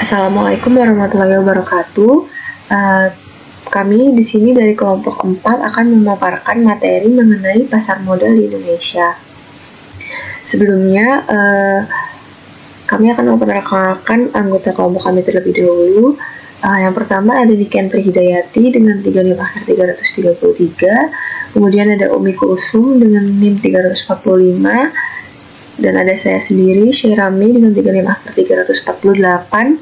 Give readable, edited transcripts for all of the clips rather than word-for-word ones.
Assalamualaikum warahmatullahi wabarakatuh. Eh, Kami di sini dari kelompok 4 akan memaparkan materi mengenai pasar modal di Indonesia. Sebelumnya, kami akan memperkenalkan anggota kelompok kami terlebih dahulu. Yang pertama ada Diken Trihidayati dengan 35333, kemudian ada Umi Kulsum dengan NIM 345, dan ada saya sendiri, Syairami dengan 35348,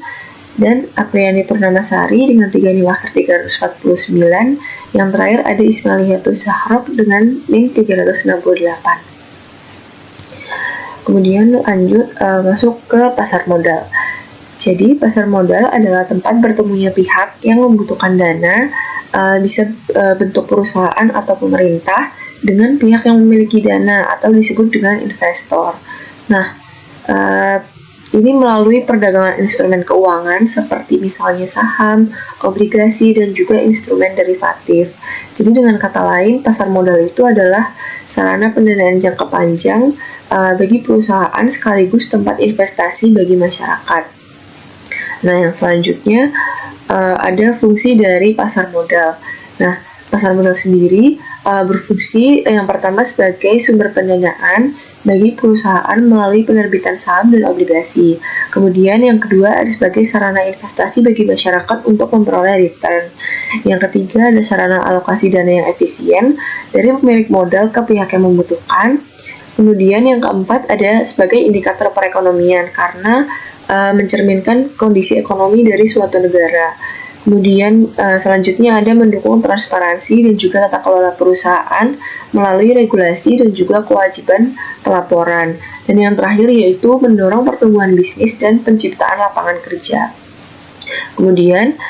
dan Apriani Purnamasari dengan 35349. Yang terakhir ada Ismailiyatul Zahrok dengan NIM 368. Kemudian lanjut masuk ke pasar modal. Jadi pasar modal adalah tempat bertemunya pihak yang membutuhkan dana, bisa bentuk perusahaan atau pemerintah, dengan pihak yang memiliki dana atau disebut dengan investor. Nah, ini melalui perdagangan instrumen keuangan seperti misalnya saham, obligasi, dan juga instrumen derivatif. Jadi dengan kata lain, pasar modal itu adalah sarana pendanaan jangka panjang bagi perusahaan sekaligus tempat investasi bagi masyarakat. Nah, yang selanjutnya ada fungsi dari pasar modal. Nah, pasar modal sendiri berfungsi yang pertama sebagai sumber pendanaan bagi perusahaan melalui penerbitan saham dan obligasi. Kemudian yang kedua ada sebagai sarana investasi bagi masyarakat untuk memperoleh return. Yang ketiga ada sarana alokasi dana yang efisien dari pemilik modal ke pihak yang membutuhkan. Kemudian yang keempat ada sebagai indikator perekonomian karena mencerminkan kondisi ekonomi dari suatu negara. Kemudian selanjutnya ada mendukung transparansi dan juga tata kelola perusahaan melalui regulasi dan juga kewajiban pelaporan. Dan yang terakhir yaitu mendorong pertumbuhan bisnis dan penciptaan lapangan kerja. Kemudian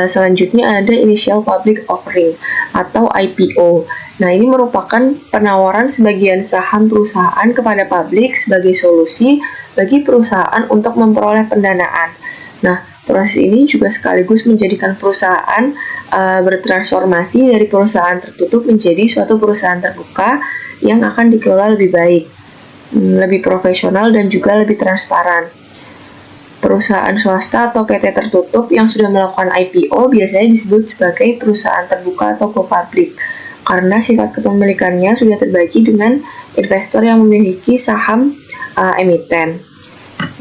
selanjutnya ada Initial Public Offering atau IPO. Nah, ini merupakan penawaran sebagian saham perusahaan kepada publik sebagai solusi bagi perusahaan untuk memperoleh pendanaan. Nah, proses ini juga sekaligus menjadikan perusahaan bertransformasi dari perusahaan tertutup menjadi suatu perusahaan terbuka yang akan dikelola lebih baik, lebih profesional, dan juga lebih transparan. Perusahaan swasta atau PT tertutup yang sudah melakukan IPO biasanya disebut sebagai perusahaan terbuka atau go public karena sifat kepemilikannya sudah terbagi dengan investor yang memiliki saham emiten.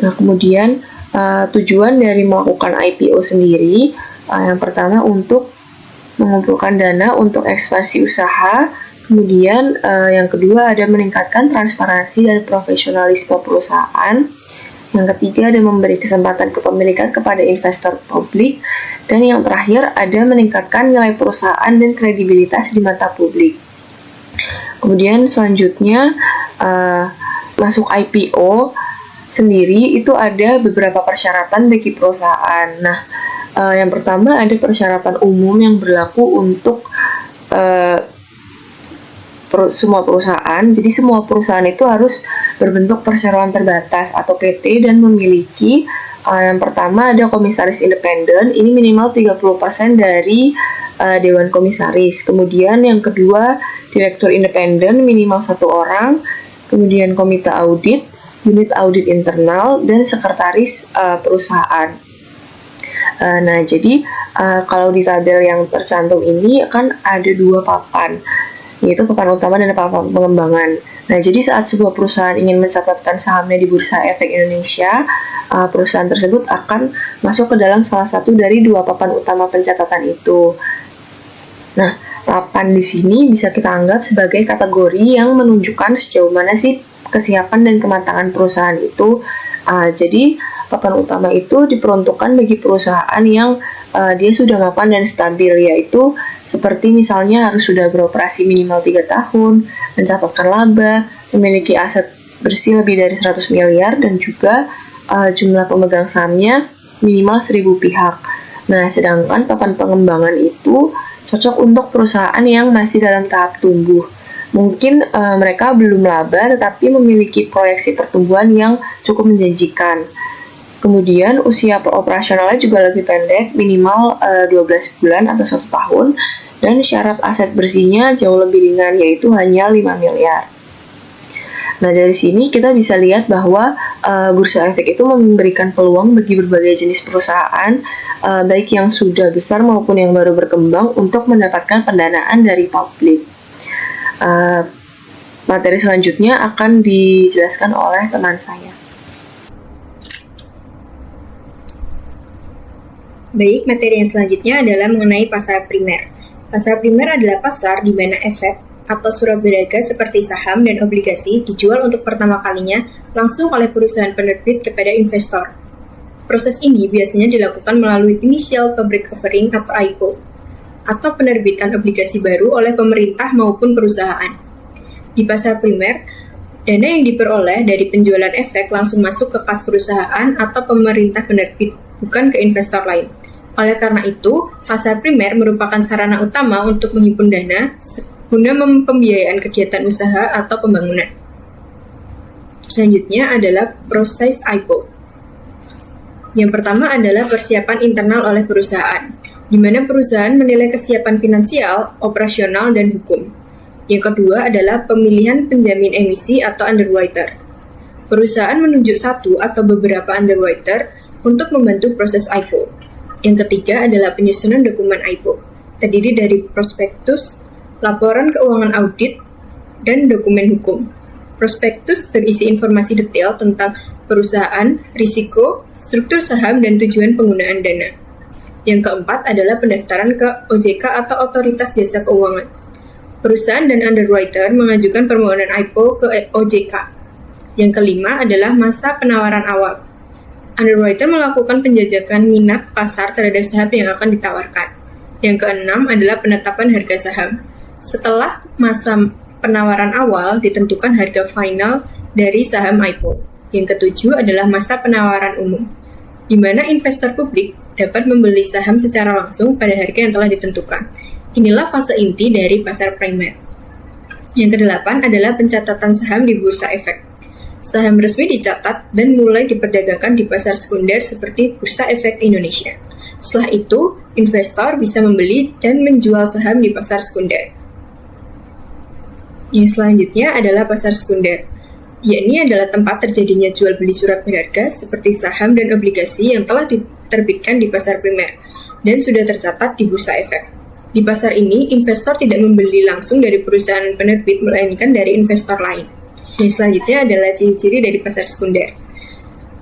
Nah, kemudian tujuan dari melakukan IPO sendiri yang pertama untuk mengumpulkan dana untuk ekspansi usaha, kemudian yang kedua ada meningkatkan transparansi dan profesionalisme perusahaan, yang ketiga ada memberi kesempatan kepemilikan kepada investor publik, dan yang terakhir ada meningkatkan nilai perusahaan dan kredibilitas di mata publik. Kemudian selanjutnya masuk IPO sendiri itu ada beberapa persyaratan bagi perusahaan. Nah, yang pertama ada persyaratan umum yang berlaku untuk semua perusahaan. Jadi semua perusahaan itu harus berbentuk perseroan terbatas atau PT dan memiliki yang pertama ada komisaris independen, ini minimal 30% dari Dewan Komisaris. Kemudian yang kedua direktur independen minimal 1 orang, kemudian komite audit, unit audit internal, dan sekretaris perusahaan. Nah, jadi kalau di tabel yang tercantum ini akan ada 2 papan, yaitu papan utama dan papan pengembangan. Nah, jadi saat sebuah perusahaan ingin mencatatkan sahamnya di Bursa Efek Indonesia, perusahaan tersebut akan masuk ke dalam salah satu dari 2 papan utama pencatatan itu. Nah, papan di sini bisa kita anggap sebagai kategori yang menunjukkan sejauh mana sih kesiapan dan kematangan perusahaan itu. Jadi papan utama itu diperuntukkan bagi perusahaan yang dia sudah mapan dan stabil, yaitu seperti misalnya harus sudah beroperasi minimal 3 tahun, mencatatkan laba, memiliki aset bersih lebih dari 100 miliar, dan juga jumlah pemegang sahamnya minimal 1000 pihak. Nah, sedangkan papan pengembangan itu cocok untuk perusahaan yang masih dalam tahap tumbuh. Mungkin mereka belum laba tetapi memiliki proyeksi pertumbuhan yang cukup menjanjikan. Kemudian usia operasionalnya juga lebih pendek, minimal 12 bulan atau 1 tahun, dan syarat aset bersihnya jauh lebih ringan, yaitu hanya 5 miliar. Nah, dari sini kita bisa lihat bahwa bursa efek itu memberikan peluang bagi berbagai jenis perusahaan, baik yang sudah besar maupun yang baru berkembang untuk mendapatkan pendanaan dari publik. Materi selanjutnya akan dijelaskan oleh teman saya. Baik, materi yang selanjutnya adalah mengenai pasar primer. Pasar primer adalah pasar di mana efek atau surat berharga seperti saham dan obligasi dijual untuk pertama kalinya langsung oleh perusahaan penerbit kepada investor. Proses ini biasanya dilakukan melalui Initial Public Offering atau IPO, atau penerbitan obligasi baru oleh pemerintah maupun perusahaan. Di pasar primer, dana yang diperoleh dari penjualan efek langsung masuk ke kas perusahaan atau pemerintah penerbit, bukan ke investor lain. Oleh karena itu, pasar primer merupakan sarana utama untuk menghimpun dana guna pembiayaan kegiatan usaha atau pembangunan. Selanjutnya adalah proses IPO. Yang pertama adalah persiapan internal oleh perusahaan, di mana perusahaan menilai kesiapan finansial, operasional, dan hukum. Yang kedua adalah pemilihan penjamin emisi atau underwriter. Perusahaan menunjuk satu atau beberapa underwriter untuk membantu proses IPO. Yang ketiga adalah penyusunan dokumen IPO, terdiri dari prospektus, laporan keuangan audit, dan dokumen hukum. Prospektus berisi informasi detail tentang perusahaan, risiko, struktur saham, dan tujuan penggunaan dana. Yang keempat adalah pendaftaran ke OJK atau Otoritas Jasa Keuangan. Perusahaan dan underwriter mengajukan permohonan IPO ke OJK. Yang kelima adalah masa penawaran awal. Underwriter melakukan penjajakan minat pasar terhadap saham yang akan ditawarkan. Yang keenam adalah penetapan harga saham. Setelah masa penawaran awal, ditentukan harga final dari saham IPO. Yang ketujuh adalah masa penawaran umum, di mana investor publik dapat membeli saham secara langsung pada harga yang telah ditentukan. Inilah fase inti dari pasar primer. Yang kedelapan adalah pencatatan saham di Bursa Efek. Saham resmi dicatat dan mulai diperdagangkan di pasar sekunder seperti Bursa Efek Indonesia. Setelah itu, investor bisa membeli dan menjual saham di pasar sekunder. Yang selanjutnya adalah pasar sekunder, yakni adalah tempat terjadinya jual beli surat berharga seperti saham dan obligasi yang telah diterbitkan di pasar primer dan sudah tercatat di Bursa Efek. Di pasar ini, investor tidak membeli langsung dari perusahaan penerbit, melainkan dari investor lain. Yang selanjutnya adalah ciri-ciri dari pasar sekunder,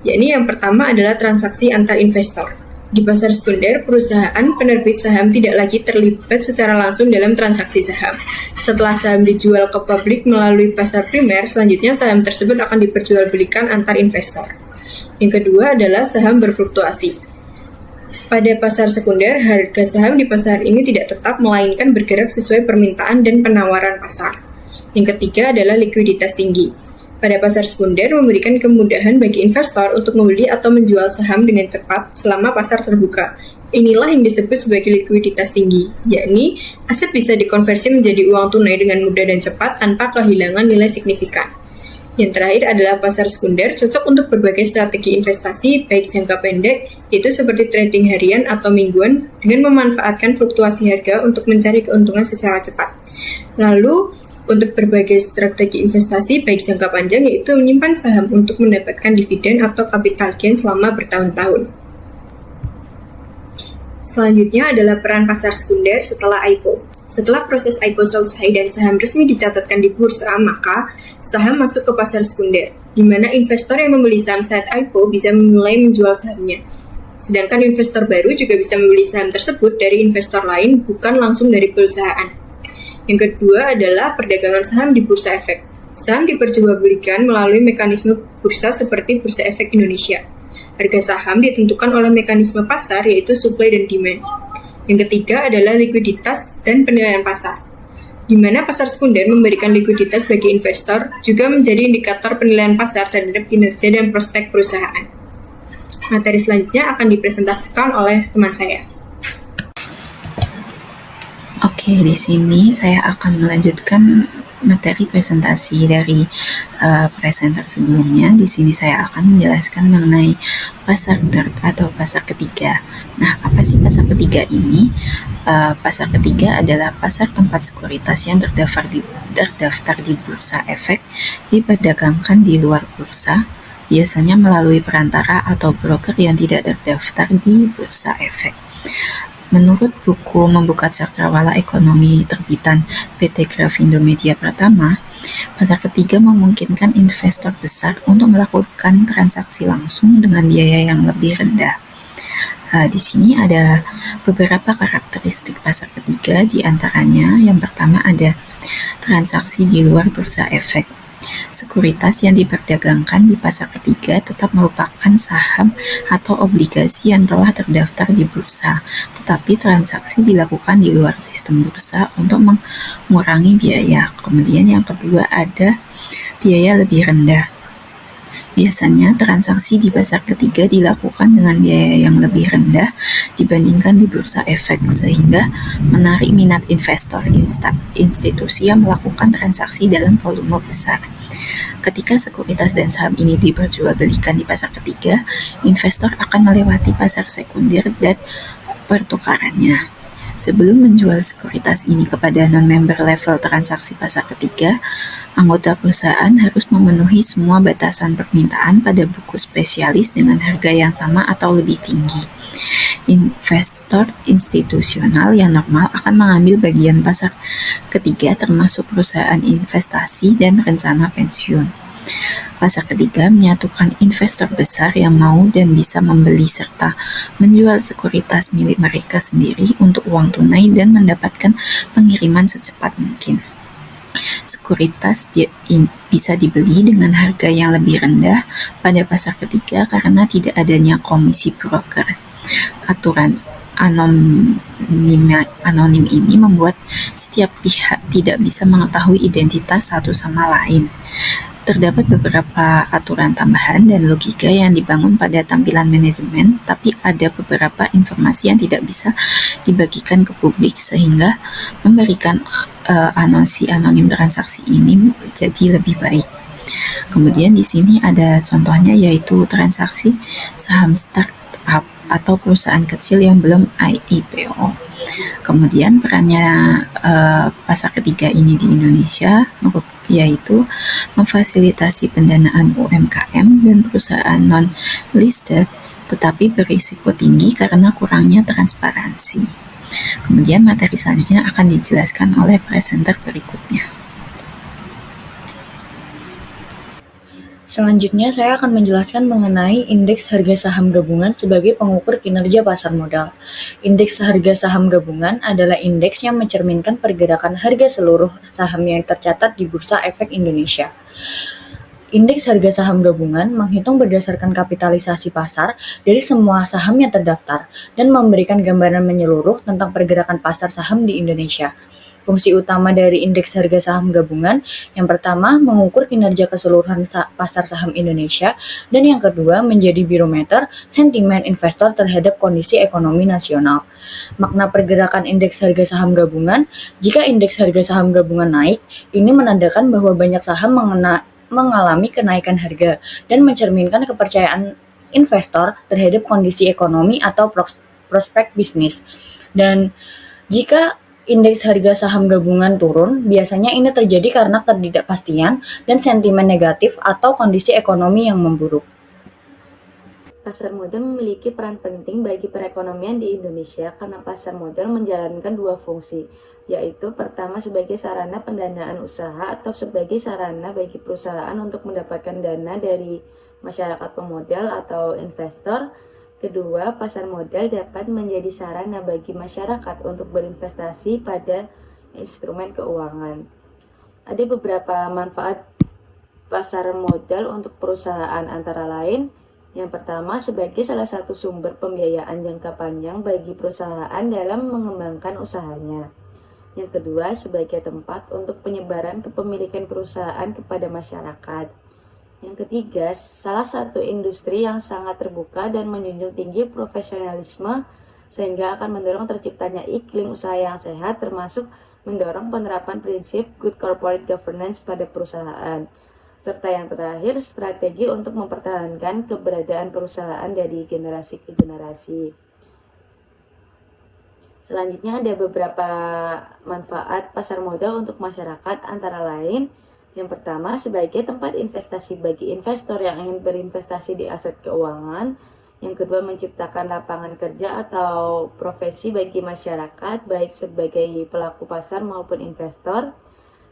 yakni yang pertama adalah transaksi antar investor. Di pasar sekunder, perusahaan penerbit saham tidak lagi terlibat secara langsung dalam transaksi saham. Setelah saham dijual ke publik melalui pasar primer, selanjutnya saham tersebut akan diperjualbelikan antar investor. Yang kedua adalah saham berfluktuasi. Pada pasar sekunder, harga saham di pasar ini tidak tetap, melainkan bergerak sesuai permintaan dan penawaran pasar. Yang ketiga adalah likuiditas tinggi. Pada pasar sekunder memberikan kemudahan bagi investor untuk membeli atau menjual saham dengan cepat selama pasar terbuka. Inilah yang disebut sebagai likuiditas tinggi, yakni aset bisa dikonversi menjadi uang tunai dengan mudah dan cepat tanpa kehilangan nilai signifikan. Yang terakhir adalah pasar sekunder cocok untuk berbagai strategi investasi baik jangka pendek, yaitu seperti trading harian atau mingguan, dengan memanfaatkan fluktuasi harga untuk mencari keuntungan secara cepat. Lalu, untuk berbagai strategi investasi baik jangka panjang, yaitu menyimpan saham untuk mendapatkan dividen atau capital gain selama bertahun-tahun. Selanjutnya adalah peran pasar sekunder setelah IPO. Setelah proses IPO selesai dan saham resmi dicatatkan di bursa, maka saham masuk ke pasar sekunder, di mana investor yang membeli saham saat IPO bisa mulai menjual sahamnya. Sedangkan investor baru juga bisa membeli saham tersebut dari investor lain, bukan langsung dari perusahaan. Yang kedua adalah perdagangan saham di Bursa Efek. Saham diperjualbelikan melalui mekanisme bursa seperti Bursa Efek Indonesia. Harga saham ditentukan oleh mekanisme pasar, yaitu supply dan demand. Yang ketiga adalah likuiditas dan penilaian pasar, di mana pasar sekunder memberikan likuiditas bagi investor, juga menjadi indikator penilaian pasar terhadap kinerja dan prospek perusahaan. Materi selanjutnya akan dipresentasikan oleh teman saya. Oke, di sini saya akan melanjutkan materi presentasi dari presenter sebelumnya. Di sini saya akan menjelaskan mengenai pasar third atau pasar ketiga. Nah, apa sih pasar ketiga ini? Pasar ketiga adalah pasar tempat sekuritas yang terdaftar di bursa efek diperdagangkan di luar bursa, biasanya melalui perantara atau broker yang tidak terdaftar di bursa efek. Menurut buku Membuka Cakrawala Ekonomi terbitan PT Grafindo Media Pertama, pasar ketiga memungkinkan investor besar untuk melakukan transaksi langsung dengan biaya yang lebih rendah. Di sini ada beberapa karakteristik pasar ketiga, di antaranya yang pertama ada transaksi di luar bursa efek. Sekuritas yang diperdagangkan di pasar ketiga tetap merupakan saham atau obligasi yang telah terdaftar di bursa, tetapi transaksi dilakukan di luar sistem bursa untuk mengurangi biaya. Kemudian yang kedua ada biaya lebih rendah. Biasanya transaksi di pasar ketiga dilakukan dengan biaya yang lebih rendah dibandingkan di bursa efek, sehingga menarik minat investor institusi yang melakukan transaksi dalam volume besar. Ketika sekuritas dan saham ini diperjualbelikan di pasar ketiga, investor akan melewati pasar sekunder dan pertukarannya. Sebelum menjual sekuritas ini kepada non-member level transaksi pasar ketiga, anggota perusahaan harus memenuhi semua batasan permintaan pada buku spesialis dengan harga yang sama atau lebih tinggi. Investor institusional yang normal akan mengambil bagian pasar ketiga termasuk perusahaan investasi dan rencana pensiun. Pasar ketiga menyatukan investor besar yang mau dan bisa membeli serta menjual sekuritas milik mereka sendiri untuk uang tunai dan mendapatkan pengiriman secepat mungkin. Sekuritas bisa dibeli dengan harga yang lebih rendah pada pasar ketiga karena tidak adanya komisi broker. Aturan anonim ini membuat setiap pihak tidak bisa mengetahui identitas satu sama lain. Terdapat beberapa aturan tambahan dan logika yang dibangun pada tampilan manajemen, tapi ada beberapa informasi yang tidak bisa dibagikan ke publik sehingga memberikan anonsi anonim transaksi ini jadi lebih baik. Kemudian di sini ada contohnya, yaitu transaksi saham startup atau perusahaan kecil yang belum IPO. Kemudian perannya pasar ketiga ini di Indonesia yaitu memfasilitasi pendanaan UMKM dan perusahaan non-listed tetapi berisiko tinggi karena kurangnya transparansi. Kemudian materi selanjutnya akan dijelaskan oleh presenter berikutnya. Selanjutnya, saya akan menjelaskan mengenai indeks harga saham gabungan sebagai pengukur kinerja pasar modal. Indeks harga saham gabungan adalah indeks yang mencerminkan pergerakan harga seluruh saham yang tercatat di Bursa Efek Indonesia. Indeks harga saham gabungan menghitung berdasarkan kapitalisasi pasar dari semua saham yang terdaftar dan memberikan gambaran menyeluruh tentang pergerakan pasar saham di Indonesia. Fungsi utama dari indeks harga saham gabungan yang pertama mengukur kinerja keseluruhan pasar saham Indonesia, dan yang kedua menjadi barometer sentimen investor terhadap kondisi ekonomi nasional. Makna pergerakan indeks harga saham gabungan: jika indeks harga saham gabungan naik, ini menandakan bahwa banyak saham mengalami kenaikan harga dan mencerminkan kepercayaan investor terhadap kondisi ekonomi atau prospek bisnis. Dan jika indeks harga saham gabungan turun, biasanya ini terjadi karena ketidakpastian dan sentimen negatif atau kondisi ekonomi yang memburuk. Pasar modal memiliki peran penting bagi perekonomian di Indonesia karena pasar modal menjalankan dua fungsi, yaitu pertama sebagai sarana pendanaan usaha atau sebagai sarana bagi perusahaan untuk mendapatkan dana dari masyarakat pemodal atau investor. Kedua, pasar modal dapat menjadi sarana bagi masyarakat untuk berinvestasi pada instrumen keuangan. Ada beberapa manfaat pasar modal untuk perusahaan, antara lain: yang pertama, sebagai salah satu sumber pembiayaan jangka panjang bagi perusahaan dalam mengembangkan usahanya. Yang kedua, sebagai tempat untuk penyebaran kepemilikan perusahaan kepada masyarakat. Yang ketiga, salah satu industri yang sangat terbuka dan menjunjung tinggi profesionalisme sehingga akan mendorong terciptanya iklim usaha yang sehat, termasuk mendorong penerapan prinsip good corporate governance pada perusahaan. Serta yang terakhir, strategi untuk mempertahankan keberadaan perusahaan dari generasi ke generasi. Selanjutnya ada beberapa manfaat pasar modal untuk masyarakat, antara lain yang pertama sebagai tempat investasi bagi investor yang ingin berinvestasi di aset keuangan. Yang kedua menciptakan lapangan kerja atau profesi bagi masyarakat baik sebagai pelaku pasar maupun investor.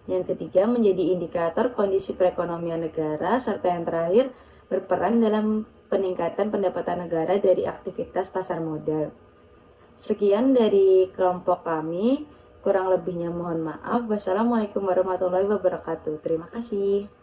Yang ketiga menjadi indikator kondisi perekonomian negara, serta yang terakhir berperan dalam peningkatan pendapatan negara dari aktivitas pasar modal. Sekian dari kelompok kami, kurang lebihnya mohon maaf. Wassalamualaikum warahmatullahi wabarakatuh. Terima kasih.